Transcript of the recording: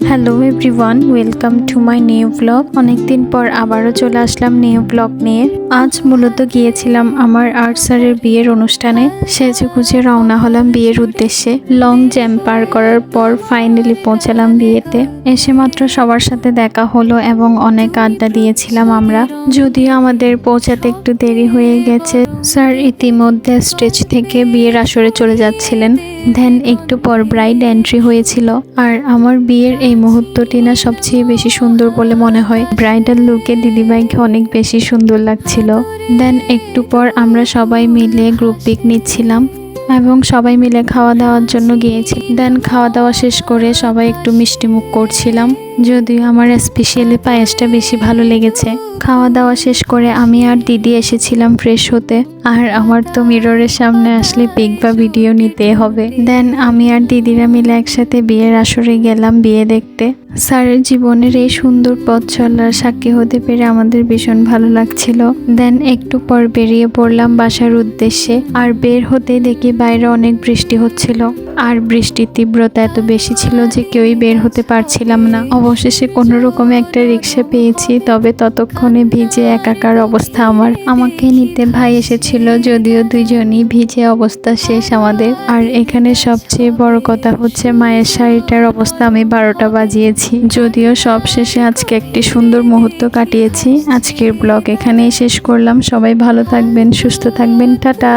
Hello everyone, welcome to my new blog. অনেকদিন পর আবারও চলে আসলাম নিউ ব্লগ নিয়ে। আজ মূলত গিয়েছিলাম আমার আর্ট স্যারের বিয়ের অনুষ্ঠানে। সেজে গুজে রওনা হলাম বিয়ের উদ্দেশ্যে। লং জ্যাম পার করার পর ফাইনালি পৌঁছালাম বিয়েতে। এসে মাত্র সবার সাথে দেখা হলো এবং অনেক আড্ডা দিয়েছিলাম আমরা। যদিও আমাদের পৌঁছাতে একটু দেরি হয়ে গেছে, স্যার ইতিমধ্যে স্টেজ থেকে বিয়ের আসরে চলে যাচ্ছিলেন। দেন একটু পর ব্রাইড এন্ট্রি হয়েছিল। আর আমার বিয়ের এই মুহূর্তটি না সবচেয়ে বেশি সুন্দর বলে মনে হয়। ব্রাইডাল লুকে দিদিভাইকে অনেক বেশি সুন্দর লাগছিল। দেন একটু পর আমরা সবাই মিলে গ্রুপ পিক নিচ্ছিলাম এবং সবাই মিলে খাওয়া দাওয়ার জন্য গিয়েছি। দেন খাওয়া দাওয়া শেষ করে সবাই একটু মিষ্টি মুখ করছিলাম, যদিও আমার স্পেশালি পায়েসটা বেশি ভালো লেগেছে। খাওয়া দাওয়া শেষ করে আমি আর দিদি এসেছিলাম ফ্রেশ হতে। আর আমার তো মিররের সামনে আসলে পিক বা ভিডিও নিতে হবে। দেন আমি আর দিদিরা মিলে একসাথে বিয়ের আসরে গেলাম বিয়ে দেখতে। স্যারের জীবনের এই সুন্দর পথ চলার সাক্ষী হতে পেরে আমাদের ভীষণ ভালো লাগছিল। দেন একটু পর বেরিয়ে পড়লাম বাসার উদ্দেশ্যে। আর বের হতে দেখি বাইরে অনেক বৃষ্টি হচ্ছিল। আর বৃষ্টির তীব্রতা এত বেশি ছিল যে কেউই বের হতে পারছিলাম না। অবশেষে কোনো রকমে একটা রিক্সা পেয়েছি, তবে ততক্ষণে ভিজে একাকার অবস্থা আমার। আমাকে নিতে ভাই এসেছিল, যদিও দুইজনই ভিজে অবস্থা শেষ আমাদের। আর এখানে সবচেয়ে বড় কথা হচ্ছে মায়ের শাড়িটার অবস্থা আমি 12টা বাজিয়েছি। যদিও সব শেষে আজকে একটি সুন্দর মুহূর্ত কাটিয়েছি। আজকের ব্লগ এখানেই শেষ করলাম। সবাই ভালো থাকবেন, সুস্থ থাকবেন, টাটা।